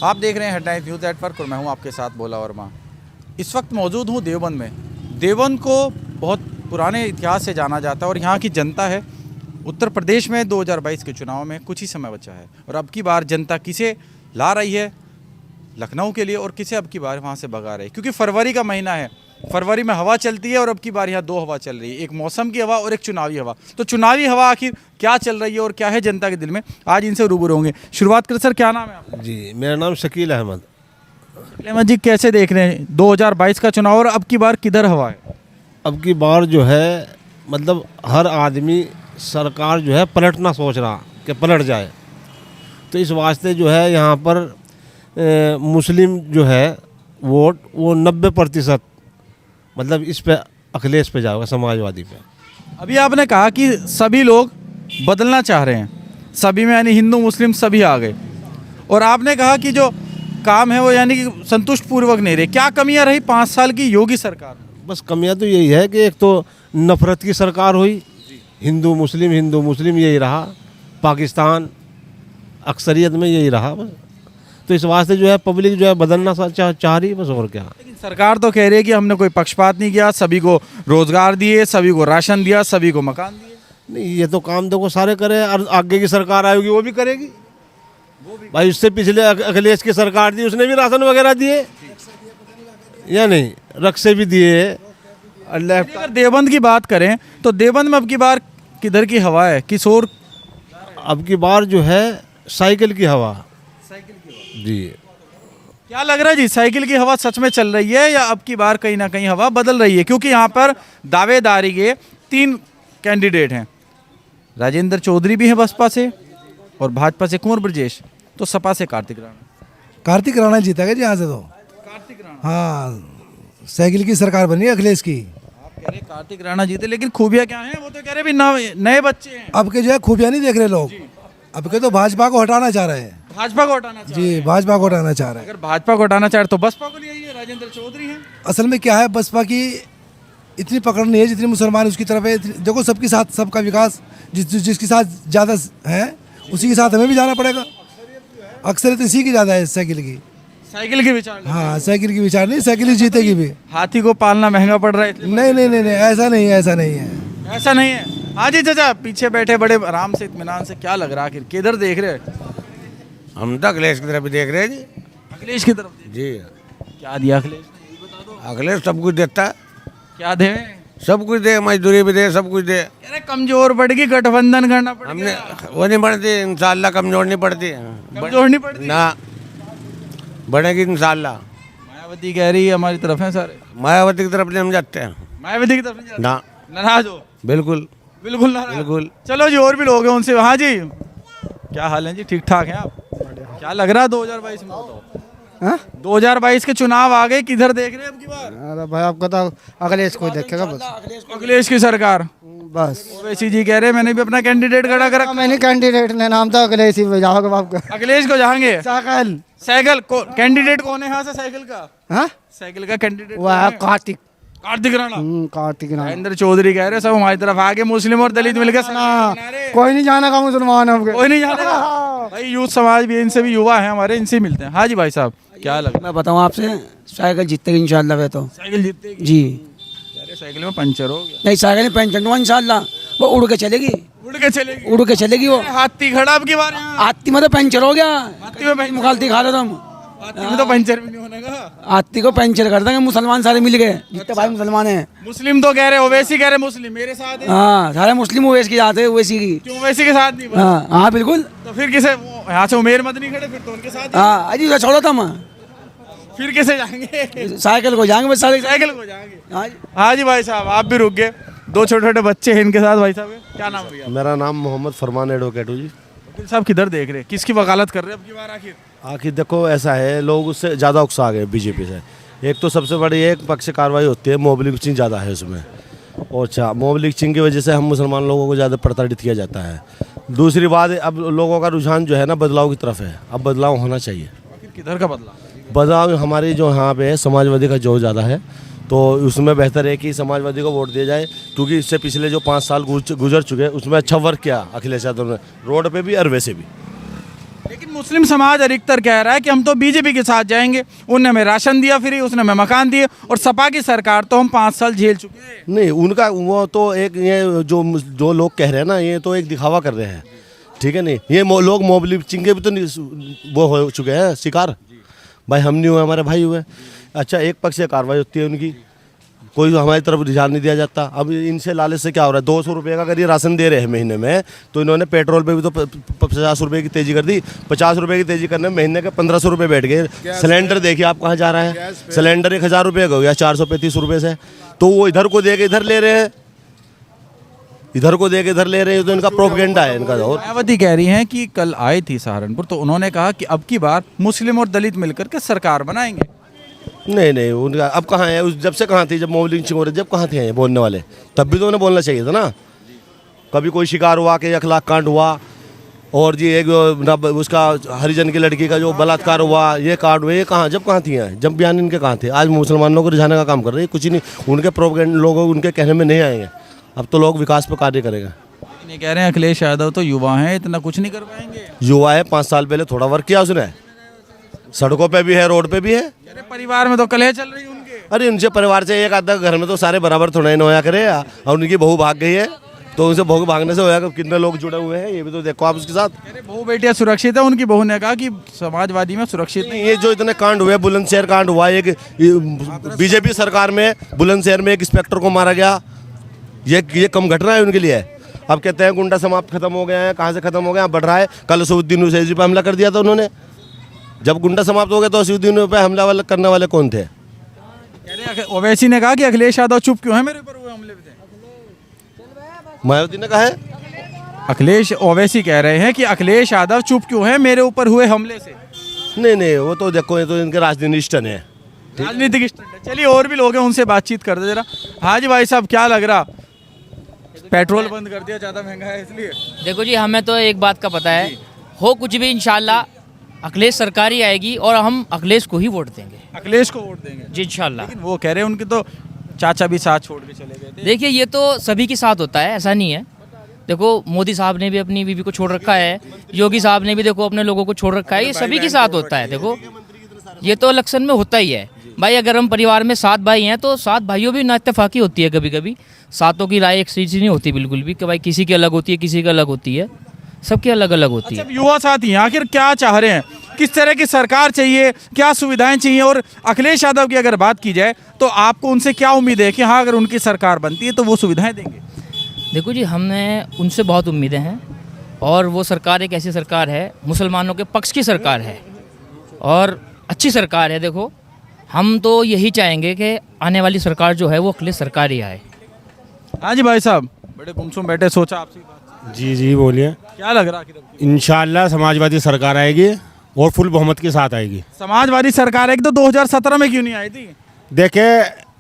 आप देख रहे हैं हेडलाइंस न्यूज़ नेटवर्क और मैं हूं आपके साथ भोला वर्मा। इस वक्त मौजूद हूं देवबंद में। देवबंद को बहुत पुराने इतिहास से जाना जाता है और यहाँ की जनता है। उत्तर प्रदेश में 2022 के चुनाव में कुछ ही समय बचा है और अब की बार जनता किसे ला रही है लखनऊ के लिए और किसे अब की बार वहाँ से भगा रही है, क्योंकि फरवरी का महीना है। फरवरी में हवा चलती है और अब की बार यहाँ दो हवा चल रही है, एक मौसम की हवा और एक चुनावी हवा। तो चुनावी हवा आखिर क्या चल रही है और क्या है जनता के दिल में, आज इनसे रूबरू होंगे। शुरुआत करें सर, क्या नाम है आपका? जी, मेरा नाम शकील अहमद। अहमद जी, कैसे देख रहे हैं 2022 का चुनाव और अब की बार किधर हवा है? अब की बार जो है मतलब हर आदमी सरकार जो है पलटना सोच रहा कि पलट जाए, तो इस वास्ते जो है यहाँ पर मुस्लिम जो है वोट वो 90% मतलब इस पे अखिलेश पे जाएगा, समाजवादी पे। अभी आपने कहा कि सभी लोग बदलना चाह रहे हैं, सभी में यानी हिंदू मुस्लिम सभी आ गए, और आपने कहा कि जो काम है वो यानी कि संतुष्ट पूर्वक नहीं रहे। क्या कमियां रही 5 साल की योगी सरकार में? बस कमियां तो यही है कि एक तो नफरत की सरकार हुई, हिंदू मुस्लिम यही रहा, पाकिस्तान अक्सरियत में यही रहा बस। तो इस वास्ते जो है पब्लिक जो है बदलना चाह रही है बस, और क्या। लेकिन सरकार तो कह रही है कि हमने कोई पक्षपात नहीं किया, सभी को रोजगार दिए, सभी को राशन दिया, सभी को मकान दिए। नहीं, ये तो काम देखो सारे करे, और आगे की सरकार आएगी वो भी करेगी। भाई उससे पिछले अखिलेश की सरकार थी, उसने भी राशन वगैरह दिए या नहीं, रक्शे भी दिए। अगर देवबंद की बात करें तो देवबंद में अब की बार किधर की हवा है? किशोर अब की बार जो है साइकिल की हवा। जी, क्या लग रहा है जी, साइकिल की हवा सच में चल रही है या अब की बार कहीं ना कहीं हवा बदल रही है? क्योंकि यहाँ पर दावेदारी के 3 कैंडिडेट हैं। राजेंद्र चौधरी भी हैं बसपा से, और भाजपा से कुंवर ब्रजेश, तो सपा से कार्तिक राणा जीतेगा जी यहाँ से। तो कार्तिक राणा, हाँ, साइकिल की सरकार बनी है अखिलेश की। आप कह रहे कार्तिक राणा जीते, लेकिन खूबियाँ क्या हैं? वो तो कह रहे भी नए बच्चे हैं। अब के जो है खूबियाँ नहीं देख रहे लोग, अब के तो भाजपा को हटाना चाह रहे हैं। भाजपा को हटाना चाह रहे हैं। जी, भाजपा को हटाना चाह रहे हैं। अगर भाजपा को हटाना चाह रहे तो बसपा को ले आइए, राजेंद्र चौधरी हैं। असल में क्या है, बसपा की इतनी पकड़ नहीं है जितनी मुसलमान उसकी तरफ है। देखो, सबके साथ सबका विकास, जिसके साथ ज़्यादा है उसी के साथ हमें भी जाना पड़ेगा। अक्सर इसी की ज़्यादा है साइकिल की विचार। हाँ, साइकिल की विचार नहीं, साइकिल ही जीतेगी भी। हाथी को पालना महंगा पड़ रहा है इसलिए। नहीं, ऐसा नहीं है। ऐसा नहीं है। हाँ जी चाचा, पीछे बैठे बड़े आराम से इत्मीनान से, क्या लग रहा है आखिर किधर देख रहे हैं? हम तो अखिलेश की तरफ भी देख रहे हैं जी। अखिलेश की तरफ जी, क्या दिया अखिलेश ने, ये बता दो। अखिलेश सब कुछ देता है, क्या दे? सब कुछ दे, मजदूरी भी दे, सब कुछ दे। अरे कमजोर पड़ेगी, गठबंधन करना पड़ेगा। हमने वो नहीं बढ़ती, इंशाल्लाह कमजोर नहीं पड़ती, कमजोर नहीं पड़ती ना बढ़ेगी इंशाल्लाह। मायावती कह रही है हमारी तरफ है सारे। मायावती की तरफ नहीं हम जाते हैं मायावती की तरफ नहीं जाते? ना, नाराज हो? बिल्कुल नाराज। बिल्कुल। चलो जी, और भी लोग हैं उनसे। हाँ जी, क्या हाल है जी? ठीक ठाक हैं आप? क्या लग रहा है 2022 में? बताओ। 2022 के चुनाव आ गए, किधर देख रहे हैं अब की बार? अरे भाई, आपका तो अखिलेश को देखेगा बस। अखिलेश की सरकार बस ओवैसी जी कह रहे हैं मैंने भी अपना कैंडिडेट खड़ा करा। मैंने कैंडिडेट ने नाम था अखिलेश ही जाओगे आपका। अखिलेश को जाएंगे। साइकिल को कैंडिडेट कौन है यहाँ से? साइकिल का? हाँ, साइकिल का कैंडिडेट वो है कार्तिक राणा। कार्तिक राणा। राजेंद्र चौधरी कह रहे सब हमारी तरफ आगे, मुस्लिम और दलित मिलकर कोई नहीं जाने का मुसलमान है, कोई नहीं जानेगा। भाई यूथ समाज भी, इनसे भी युवा है हमारे, इनसे मिलते हैं। हाँ जी भाई साहब, क्या लगा? मैं बताऊं आपसे, साइकिल जीतेगी इंशाल्लाह। वे तो साइकिल जीतेगी जी। अरे साइकिल में पंचर हो गया। नहीं, साइकिल में पंचर हुआ इंशाल्लाह, वो उड़ के चलेगी वो। हाथी खड़ा अब की बार यहाँ। हाथी में तो पंचर हो गया, हाथी में पंचर। मुखालती खा लो तुम। हाथी में तो पंचर भी नहीं होने का। हाथी को पंचर कर देंगे, मुसलमान सारे मिल गए, जितने भाई मुसलमान हैं। मुस्लिम तो कह रहे, ओवैसी कह रहे मुस्लिम मेरे साथ है। हाँ, सारे मुस्लिम ओवैसी की जाते हैं, ओवैसी की। क्यों ओवैसी के साथ नहीं? हाँ बिल्कुल। तो फिर किसे? यहाँ से उमेर मदनी खड़े, फिर तो उनके साथ। हाँ अजी, छोड़ो तुम, फिर किसे जाएंगे? साइकिल को जाएंगे बस, सारे साइकिल को जाएंगे। हाँ हाँ जी भाई साहब, आप भी रुक गए। 2 छोटे बच्चे हैं इनके साथ। भाई साहब, क्या नाम है? मेरा नाम मोहम्मद फरमान एडवोकेट जी। वकील साहब, किधर देख रहे हैं, किसकी वकालत कर रहे हैं अब की बार आखिर देखो, ऐसा है, लोग उससे ज़्यादा उकसा गए बीजेपी से। एक तो सबसे बड़ी एक पक्ष कार्रवाई होती है, मोब लिंचिंग ज़्यादा है उसमें, और अच्छा मोब लिंचिंग की वजह से हम मुसलमान लोगों को ज़्यादा प्रताड़ित किया जाता है। दूसरी बात, अब लोगों का रुझान जो है ना बदलाव की तरफ है, अब बदलाव होना चाहिए। किधर का बदलाव? बदलाव हमारी जो यहाँ पे है समाजवादी का जोर ज़्यादा है, तो उसमें बेहतर है कि समाजवादी को वोट दिया जाए, क्योंकि इससे पिछले जो 5 साल गुजर चुके हैं उसमें अच्छा वर्क किया अखिलेश यादव ने, रोड पे भी और वैसे भी। लेकिन मुस्लिम समाज अधिकतर कह रहा है कि हम तो बीजेपी के साथ जाएंगे, उनने हमें राशन दिया फ्री, उसने हमें मकान दिए, और सपा की सरकार तो हम 5 साल झेल चुके हैं। नहीं, उनका वो तो एक ये जो लोग कह रहे हैं ना, ये तो एक दिखावा कर रहे हैं, ठीक है। नहीं, ये लोग मोब लिंचिंग के भी तो वो हो चुके हैं शिकार। भाई हम नहीं हुए, हमारे भाई हुए। अच्छा, एक पक्ष से कार्रवाई होती है उनकी, कोई हमारी तरफ ध्यान नहीं दिया जाता। अब इनसे लालच से क्या हो रहा है, 200 रुपये का अगर ये राशन दे रहे हैं महीने में, तो इन्होंने पेट्रोल पे भी तो 50 रुपये की तेज़ी कर दी। 50 रुपये की तेज़ी करने में महीने के 1500 रुपये बैठ गए। सिलेंडर देखिए आप कहाँ जा रहा है, सिलेंडर 1000 रुपये का हो गया 435 रुपये से। तो वो इधर को दे के इधर ले रहे हैं, इधर को दे के इधर ले रहे हैं, तो इनका प्रोपेगेंडा है इनका। और मायावती कह रही हैं कि कल आई थी सहारनपुर, तो उन्होंने कहा कि अब की बार मुस्लिम और दलित मिलकर के सरकार बनाएंगे। नहीं, उनका अब कहाँ है, उस जब से कहाँ थी, जब मोब लिंचिंग हो रही, जब कहाँ थे ये बोलने वाले, तब भी तो उन्हें बोलना चाहिए था ना। कभी कोई शिकार हुआ कि अखलाक कांड हुआ, और जी एक उसका हरिजन की लड़की का जो बलात्कार हुआ, ये कांड हुए, ये कहाँ, जब कहाँ थी हैं, जब बयान इनके कहाँ थे। आज मुसलमानों को रिझाने का काम कर रहे हैं, कुछ नहीं, उनके प्रोपेगेंडा लोग उनके कहने में नहीं आएंगे। अब तो लोग विकास पर कार्य करेगा। लेकिन ये कह रहे हैं अखिलेश यादव तो युवा हैं, इतना कुछ नहीं कर पाएंगे। युवा है, 5 साल पहले थोड़ा वर्क किया उसने, सड़कों पे भी है, रोड पे भी है। अरे परिवार में तो कलह चल रही है उनके। अरे उनसे परिवार से एक आधा घर में तो सारे बराबर थोड़ा ही होया करे, और उनकी बहू भाग गई है, तो उनसे बहू भागने से होया कितने लोग जुड़े हुए हैं, ये भी तो देखो आप उसके साथ। अरे बहू बेटियां सुरक्षित है, उनकी बहू ने कहा कि समाजवादी में सुरक्षित नहीं। ये जो इतने कांड हुए, बुलंदशहर कांड हुआ, एक बीजेपी सरकार में बुलंदशहर में एक इंस्पेक्टर को मारा गया, ये कम घटना है उनके लिए। अब कहते हैं गुंडा समाप्त खत्म हो गए हैं, कहाँ से खत्म हो गया, बढ़ रहा है। कल असदुद्दीन ओवैसी पे हमला कर दिया था उन्होंने। जब गुंडा समाप्त हो गया तो असदुद्दीन पे हमला करने वाले कौन थे? ओवैसी ने कहा कि अखिलेश यादव चुप क्यों है मेरे ऊपर हुए हमले पे। मायावती ने कहा है, अखिलेश ओवैसी कह रहे हैं कि अखिलेश यादव चुप क्यों है मेरे ऊपर हुए हमले से। नहीं, वो तो देखो, ये तो इनके राजनीतिक स्टंट है, राजनीतिक स्टंट है। चलिए और भी लोग हैं, उनसे बातचीत कर दे जरा। हाँ जी भाई साहब, क्या लग रहा, पेट्रोल बंद कर दिया, ज़्यादा महंगा है इसलिए? देखो जी, हमें तो एक बात का पता है, हो कुछ भी इंशाल्लाह अखिलेश सरकार ही आएगी और हम अखिलेश को ही वोट देंगे। अखिलेश को वोट देंगे जी इंशाल्लाह। लेकिन वो कह रहे हैं उनके तो चाचा भी साथ छोड़ के चले गए थे। देखिए, ये तो सभी के साथ होता है, ऐसा नहीं है। देखो, मोदी साहब ने भी अपनी बीवी को छोड़ रखा है, योगी साहब ने भी देखो अपने लोगों को छोड़ रखा है, ये सभी के साथ होता है। देखो, ये तो इलेक्शन में होता ही है भाई। अगर हम परिवार में 7 भाई हैं तो 7 भाइयों भी नाइत्तेफाकी होती है कभी कभी, सातों की राय एक सी नहीं होती बिल्कुल भी, कि भाई किसी की अलग होती है, किसी की अलग होती है, सबकी अलग अलग होती है। अच्छा, युवा साथी आखिर क्या चाह रहे हैं, किस तरह की सरकार चाहिए, क्या सुविधाएं चाहिए, और अखिलेश यादव की अगर बात की जाए तो आपको उनसे क्या उम्मीद है कि हाँ अगर उनकी सरकार बनती है तो वो सुविधाएं देंगे? देखो जी, हमें उनसे बहुत उम्मीदें हैं, और वो सरकार एक ऐसी सरकार है, मुसलमानों के पक्ष की सरकार है और अच्छी सरकार है। देखो, हम तो यही चाहेंगे कि आने वाली सरकार जो है वो अखिलेश सरकार ही आए। हाँ जी भाई साहब, बड़े गुमसुम बैठे, सोचा आपसे बात। जी बोलिए। क्या लग रहा है? इंशाल्लाह समाजवादी सरकार आएगी और फुल बहुमत के साथ आएगी। समाजवादी सरकार आएगी तो 2017 में क्यों नहीं आई थी? देखे,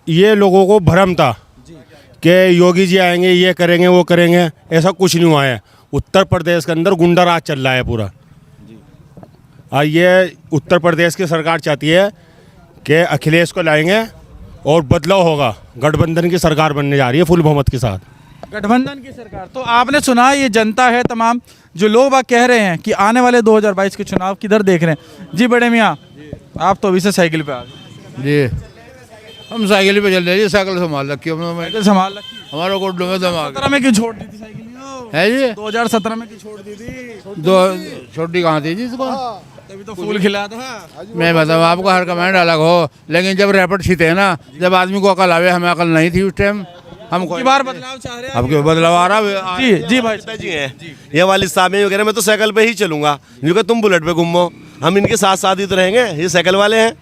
ये लोगों को भ्रम था कि योगी जी आएंगे, ये करेंगे, वो करेंगे, ऐसा कुछ नहीं हुआ है। उत्तर प्रदेश के अंदर गुंडा राज चल रहा है पूरा। ये उत्तर प्रदेश की सरकार चाहती है कि अखिलेश को लाएंगे और बदलाव होगा, गठबंधन की सरकार बनने जा रही है फुल बहुमत के साथ। गठबंधन की सरकार। तो आपने सुना, ये जनता है तमाम, जो लोग बाग कह रहे हैं कि आने वाले 2022 के चुनाव किधर देख रहे हैं? जी बड़े मियाँ, आप तो अभी से साइकिल पे आ गए। जी, हम साइकिल पे चल रहे हैं, साइकिल संभाल रखी हमने, साइकिल संभाल रखी हमारा कोट में दम आ 17 में क्यों छोड़ दी थी साइकिल? है जी, 2017 में क्यों छोड़ दी थी? दो छोटी कहाँ थी जी इसको? तभी तो फूल खिला था। मैं बताऊँ आपको, हर कमेंट अलग हो, लेकिन जब रैपट छीते हैं ना, जब आदमी को अकल आवे, हमें अकल नहीं थी उस टाइम। हम की बार बदलाव चाह रहे हैं? अब क्यों बदलाव आ रहा? जी भाई जी हैं, ये वाली साहब में वगैरह, मैं तो साइकिल पे ही चलूंगा, क्योंकि तुम बुलेट पे घूमो, हम इनके साथ साथ ही तो रहेंगे। ये साइकिल वाले हैं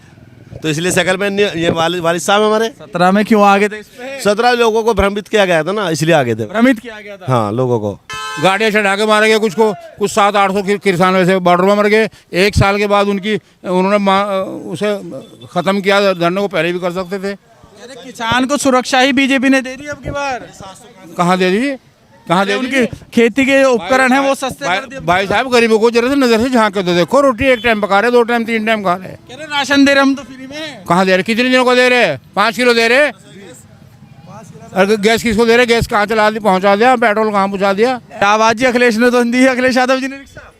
तो इसलिए साइकिल पे ये वालिद साहब हमारे। 17 में क्यों आगे थे? 17 लोगों को भ्रमित किया गया था ना, इसलिए आगे थे। भ्रमित किया गया था, हाँ, लोगों को गाड़ियाँ चढ़ा के मारे गए, कुछ 700-800 किसान वैसे बॉर्डर में मर गए। 1 साल के बाद उन्होंने उसे ख़त्म किया, धरने को पहले भी कर सकते थे। अरे किसान को सुरक्षा ही बीजेपी ने दे दी अब की बार। कहाँ दे दी? कहाँ दे? उनकी खेती के उपकरण हैं वो सस्ते कर दिए। भाई साहब, गरीबों को जरा से नजर से झांक के तो देखो, रोटी 1 टाइम पका रहे, 2 टाइम 3 टाइम खा रहे। कह रहे राशन दे रहे हम तो फ्री में। कहाँ दे रहे? कितने दिनों को दे रहे? 5 किलो दे रहे। अरे गैस किसको दे रहे? गैस कहाँ चला दी, पहुँचा दिया, पेट्रोल कहाँ पहुँचा दिया? आवाज जी अखिलेश ने तो दी है, अखिलेश यादव जी ने रिक्शा।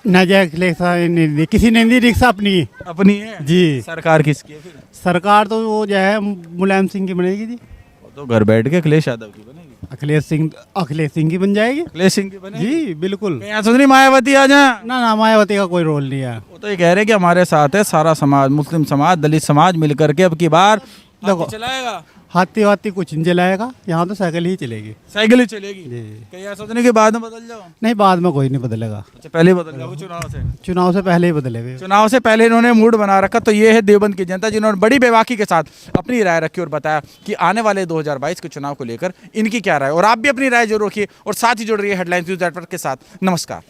नजर रिक्शा नहीं दी, किसी ने नहीं रिक्शा अपनी अपनी है जी। सरकार किसकी है फिर? सरकार तो वो जो है मुलायम सिंह की बनेगी जी। वो तो घर बैठ के अखिलेश यादव की बनेगी। अखिलेश सिंह की बन जाएगी अखिलेश सिंह की बनेगी जी बिल्कुल। यहाँ सुन रही मायावती आ जा। ना मायावती का कोई रोल नहीं है। वो तो ये कह रहे कि हमारे साथ है सारा समाज, मुस्लिम समाज, दलित समाज मिलकर के अब की बार देखो। हाथी चलाएगा। हाथी वाती कुछ नहीं चलाएगा, यहाँ तो साइकिल ही चलेगी। साइकिल ही चलेगी। जी। कहीं ऐसा तो नहीं कि बाद में बदल जाओ? नहीं बाद में कोई नहीं बदलेगा, अच्छा पहले ही बदल जाओ चुनाव से। चुनाव से पहले ही बदलेगा। चुनाव से पहले इन्होंने मूड बना रखा। तो ये है देवबंद की जनता जिन्होंने बड़ी बेबाकी के साथ अपनी राय रखी और बताया कि आने वाले 2022 के चुनाव को लेकर इनकी क्या राय, और आप भी अपनी राय जरूर रखिए और साथ ही जुड़ रही है हेडलाइंस न्यूज़ नेटवर्क के साथ। नमस्कार।